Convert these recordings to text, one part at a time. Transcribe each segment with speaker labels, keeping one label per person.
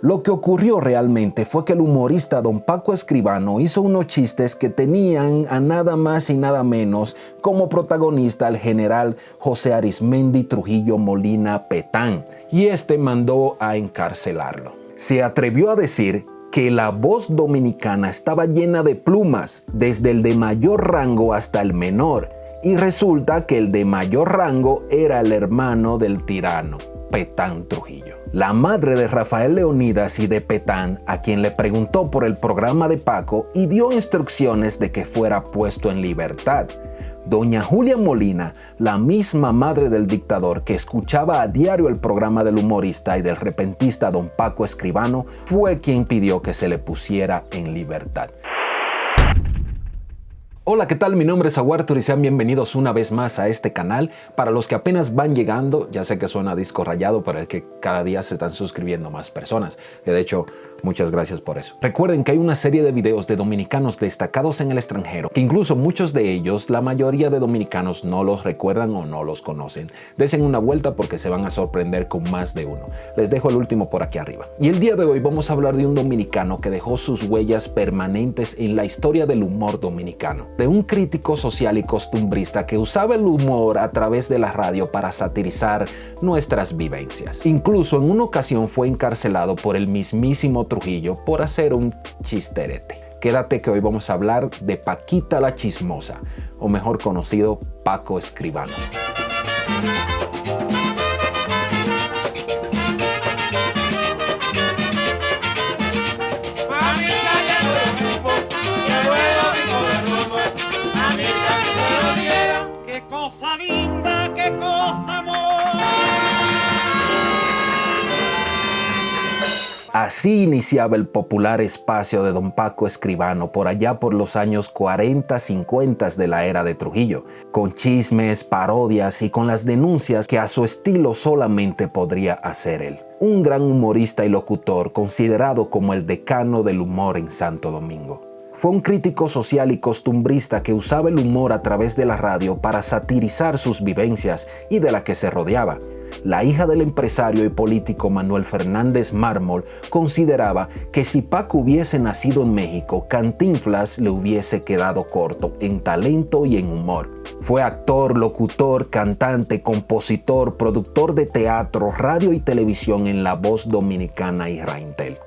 Speaker 1: Lo que ocurrió realmente fue que el humorista don Paco Escribano hizo unos chistes que tenían a nada más y nada menos como protagonista al general José Arizmendi Trujillo Molina Petán, y este mandó a encarcelarlo. Se atrevió a decir que la voz dominicana estaba llena de plumas, desde el de mayor rango hasta el menor, y resulta que el de mayor rango era el hermano del tirano, Petán Trujillo. La madre de Rafael Leónidas y de Petán, a quien le preguntó por el programa de Paco y dio instrucciones de que fuera puesto en libertad. Doña Julia Molina, la misma madre del dictador que escuchaba a diario el programa del humorista y del repentista don Paco Escribano, fue quien pidió que se le pusiera en libertad. Hola, ¿qué tal? Mi nombre es Aguartur y sean bienvenidos una vez más a este canal. Para los que apenas van llegando, ya sé que suena a disco rayado, pero es que cada día se están suscribiendo más personas. De hecho, muchas gracias por eso. Recuerden que hay una serie de videos de dominicanos destacados en el extranjero, que incluso muchos de ellos, la mayoría de dominicanos no los recuerdan o no los conocen. Desen una vuelta porque se van a sorprender con más de uno. Les dejo el último por aquí arriba. Y el día de hoy vamos a hablar de un dominicano que dejó sus huellas permanentes en la historia del humor dominicano. De un crítico social y costumbrista que usaba el humor a través de la radio para satirizar nuestras vivencias. Incluso en una ocasión fue encarcelado por el mismísimo Trujillo por hacer un chisterete. Quédate que hoy vamos a hablar de Paquita la Chismosa, o mejor conocido Paco Escribano. Así iniciaba el popular espacio de don Paco Escribano por allá por los años 40-50 de la era de Trujillo, con chismes, parodias y con las denuncias que a su estilo solamente podría hacer él. Un gran humorista y locutor considerado como el decano del humor en Santo Domingo. Fue un crítico social y costumbrista que usaba el humor a través de la radio para satirizar sus vivencias y de la que se rodeaba. La hija del empresario y político Manuel Fernández Mármol consideraba que si Paco hubiese nacido en México, Cantinflas le hubiese quedado corto en talento y en humor. Fue actor, locutor, cantante, compositor, productor de teatro, radio y televisión en La Voz Dominicana y Raintel.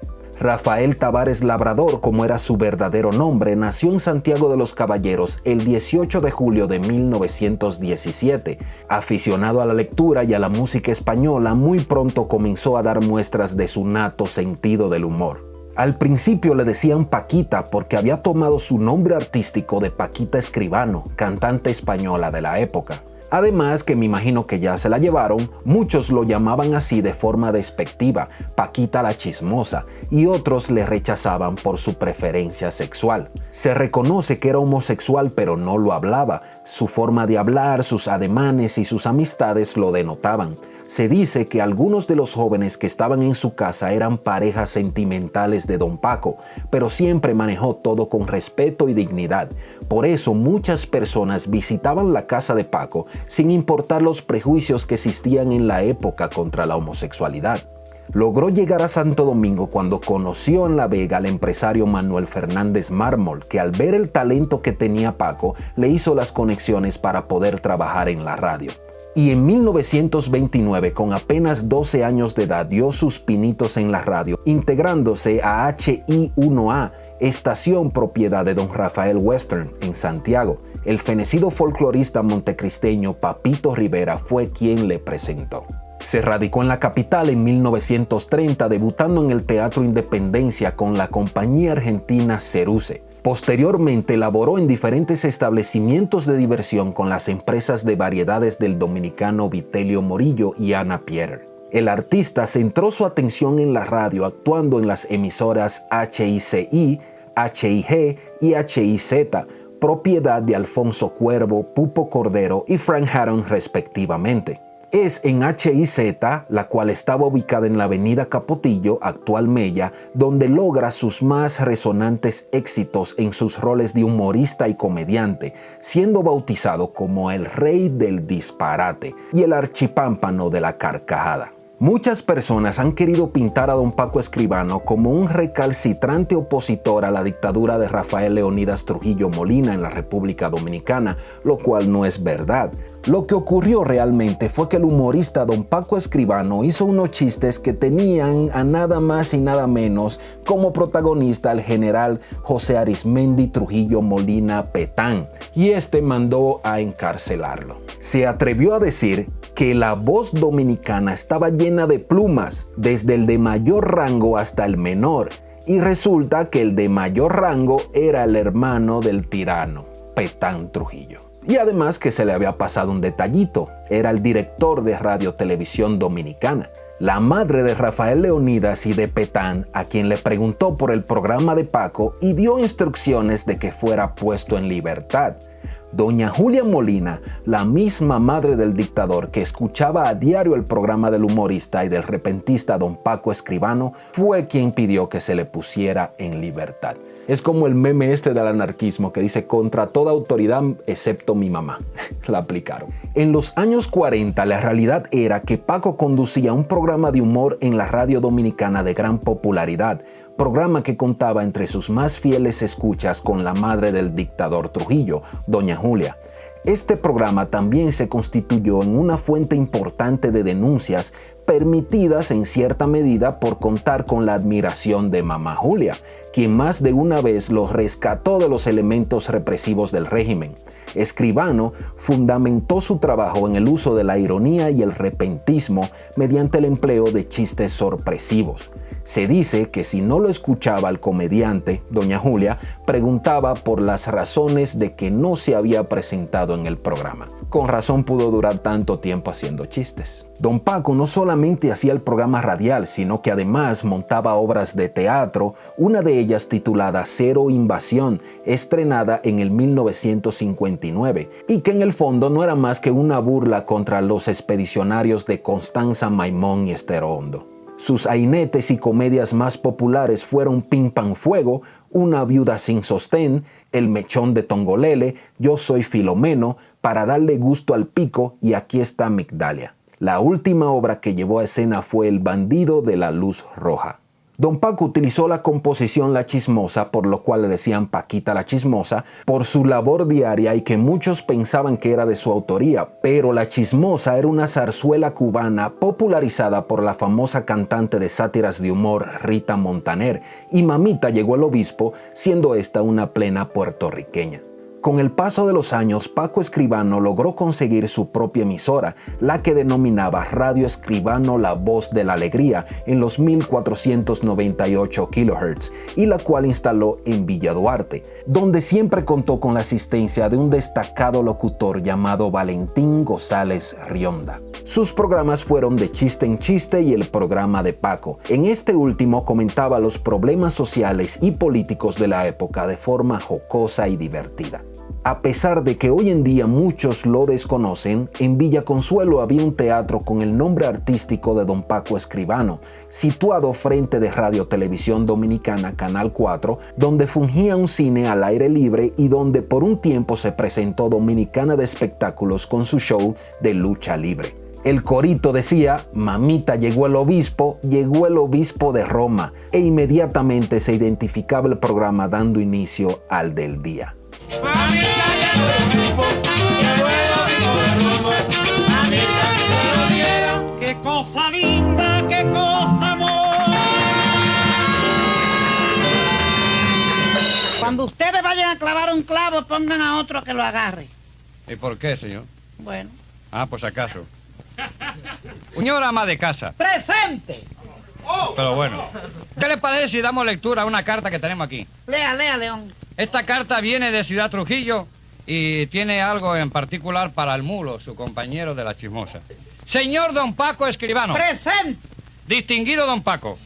Speaker 1: Rafael Tavares Labrador, como era su verdadero nombre, nació en Santiago de los Caballeros el 18 de julio de 1917. Aficionado a la lectura y a la música española, muy pronto comenzó a dar muestras de su nato sentido del humor. Al principio le decían Paquita porque había tomado su nombre artístico de Paquita Escribano, cantante española de la época. Además, que me imagino que ya se la llevaron, muchos lo llamaban así de forma despectiva, Paquita la Chismosa, y otros le rechazaban por su preferencia sexual. Se reconoce que era homosexual, pero no lo hablaba. Su forma de hablar, sus ademanes y sus amistades lo denotaban. Se dice que algunos de los jóvenes que estaban en su casa eran parejas sentimentales de don Paco, pero siempre manejó todo con respeto y dignidad. Por eso muchas personas visitaban la casa de Paco sin importar los prejuicios que existían en la época contra la homosexualidad. Logró llegar a Santo Domingo cuando conoció en La Vega al empresario Manuel Fernández Mármol, que al ver el talento que tenía Paco, le hizo las conexiones para poder trabajar en la radio. Y en 1929, con apenas 12 años de edad, dio sus pinitos en la radio, integrándose a HI1A, estación propiedad de don Rafael Western en Santiago. El fenecido folclorista montecristeño Papito Rivera fue quien le presentó. Se radicó en la capital en 1930, debutando en el Teatro Independencia con la compañía argentina Ceruse. Posteriormente laboró en diferentes establecimientos de diversión con las empresas de variedades del dominicano Vitelio Morillo y Ana Pierre. El artista centró su atención en la radio actuando en las emisoras HICI, HIG y HIZ, propiedad de Alfonso Cuervo, Pupo Cordero y Frank Hatton respectivamente. Es en HIZ, la cual estaba ubicada en la avenida Capotillo, actual Mella, donde logra sus más resonantes éxitos en sus roles de humorista y comediante, siendo bautizado como el rey del disparate y el archipámpano de la carcajada. Muchas personas han querido pintar a don Paco Escribano como un recalcitrante opositor a la dictadura de Rafael Leónidas Trujillo Molina en la República Dominicana, lo cual no es verdad. Lo que ocurrió realmente fue que el humorista don Paco Escribano hizo unos chistes que tenían a nada más y nada menos como protagonista al general José Arizmendi Trujillo Molina Petán, y este mandó a encarcelarlo. Se atrevió a decir que la voz dominicana estaba llena de plumas, desde el de mayor rango hasta el menor, y resulta que el de mayor rango era el hermano del tirano, Petán Trujillo. Y además que se le había pasado un detallito, era el director de Radio Televisión Dominicana, la madre de Rafael Leónidas y de Petán, a quien le preguntó por el programa de Paco y dio instrucciones de que fuera puesto en libertad. Doña Julia Molina, la misma madre del dictador que escuchaba a diario el programa del humorista y del repentista don Paco Escribano, fue quien pidió que se le pusiera en libertad. Es como el meme este del anarquismo que dice contra toda autoridad excepto mi mamá. La aplicaron. En los años 40 la realidad era que Paco conducía un programa de humor en la radio dominicana de gran popularidad, programa que contaba entre sus más fieles escuchas con la madre del dictador Trujillo, doña Julia. Este programa también se constituyó en una fuente importante de denuncias permitidas en cierta medida por contar con la admiración de mamá Julia, quien más de una vez los rescató de los elementos represivos del régimen. Escribano fundamentó su trabajo en el uso de la ironía y el repentismo mediante el empleo de chistes sorpresivos. Se dice que si no lo escuchaba el comediante, doña Julia preguntaba por las razones de que no se había presentado en el programa. Con razón pudo durar tanto tiempo haciendo chistes. Don Paco no solamente hacía el programa radial, sino que además montaba obras de teatro, una de ellas titulada Cero Invasión, estrenada en el 1959, y que en el fondo no era más que una burla contra los expedicionarios de Constanza Maimón y Estero Hondo. Sus ainetes y comedias más populares fueron Pim Pam Fuego, Una viuda sin sostén, El mechón de Tongolele, Yo soy Filomeno, Para darle gusto al pico y Aquí está Migdalia. La última obra que llevó a escena fue El bandido de la luz roja. Don Paco utilizó la composición La Chismosa, por lo cual le decían Paquita la Chismosa, por su labor diaria y que muchos pensaban que era de su autoría, pero La Chismosa era una zarzuela cubana popularizada por la famosa cantante de sátiras de humor Rita Montaner, y Mamita llegó el obispo, siendo esta una plena puertorriqueña. Con el paso de los años, Paco Escribano logró conseguir su propia emisora, la que denominaba Radio Escribano La Voz de la Alegría, en los 1498 kHz, y la cual instaló en Villa Duarte, donde siempre contó con la asistencia de un destacado locutor llamado Valentín González Rionda. Sus programas fueron De Chiste en Chiste y El Programa de Paco. En este último comentaba los problemas sociales y políticos de la época de forma jocosa y divertida. A pesar de que hoy en día muchos lo desconocen, en Villa Consuelo había un teatro con el nombre artístico de don Paco Escribano, situado frente de Radio Televisión Dominicana Canal 4, donde fungía un cine al aire libre y donde por un tiempo se presentó Dominicana de Espectáculos con su show de lucha libre. El corito decía, mamita llegó el obispo de Roma, e inmediatamente se identificaba el programa dando inicio al del día. Mamita llegó el obispo, llegó el obispo de Roma, mamita se lo diera, qué cosa linda, qué cosa amor.
Speaker 2: Cuando ustedes vayan a clavar un clavo, pongan a otro que lo agarre.
Speaker 3: ¿Y por qué, señor?
Speaker 2: Bueno.
Speaker 3: Pues acaso. Señora ama de casa.
Speaker 2: ¡Presente!
Speaker 3: Pero bueno, ¿qué le parece si damos lectura a una carta que tenemos aquí?
Speaker 2: Lea, León.
Speaker 3: Esta carta viene de Ciudad Trujillo y tiene algo en particular para el mulo, su compañero de La Chismosa. Señor don Paco Escribano.
Speaker 2: ¡Presente!
Speaker 3: Distinguido don Paco,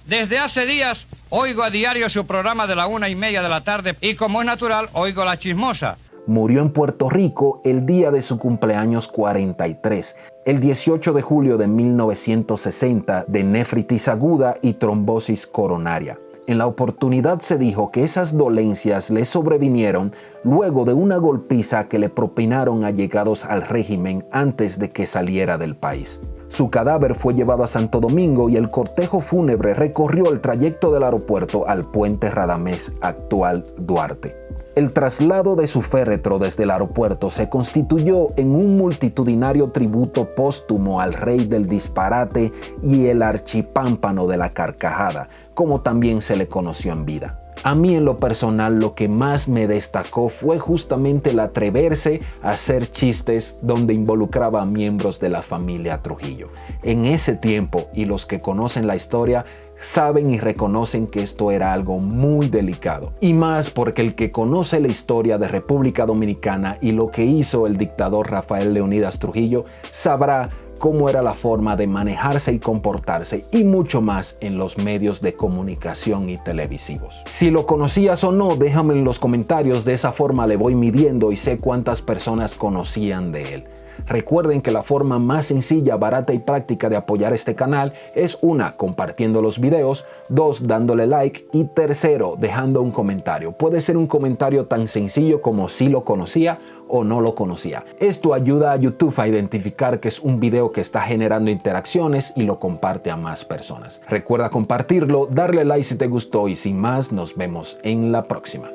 Speaker 3: desde hace días oigo a diario su programa de la 1:30 de la tarde y como es natural, oigo La Chismosa.
Speaker 1: Murió en Puerto Rico el día de su cumpleaños 43, el 18 de julio de 1960, de nefritis aguda y trombosis coronaria. En la oportunidad se dijo que esas dolencias le sobrevinieron luego de una golpiza que le propinaron allegados al régimen antes de que saliera del país. Su cadáver fue llevado a Santo Domingo y el cortejo fúnebre recorrió el trayecto del aeropuerto al puente Radamés, actual Duarte. El traslado de su féretro desde el aeropuerto se constituyó en un multitudinario tributo póstumo al rey del disparate y el archipámpano de la carcajada, como también se le conoció en vida. A mí en lo personal lo que más me destacó fue justamente el atreverse a hacer chistes donde involucraba a miembros de la familia Trujillo. En ese tiempo, y los que conocen la historia saben y reconocen que esto era algo muy delicado. Y más porque el que conoce la historia de República Dominicana y lo que hizo el dictador Rafael Leónidas Trujillo sabrá cómo era la forma de manejarse y comportarse y mucho más en los medios de comunicación y televisivos. Si lo conocías o no, déjame en los comentarios, de esa forma le voy midiendo y sé cuántas personas conocían de él. Recuerden que la forma más sencilla, barata y práctica de apoyar este canal es 1. Compartiendo los videos, 2. Dándole like y 3. Dejando un comentario. Puede ser un comentario tan sencillo como si lo conocía o no lo conocía. Esto ayuda a YouTube a identificar que es un video que está generando interacciones y lo comparte a más personas. Recuerda compartirlo, darle like si te gustó y sin más, nos vemos en la próxima.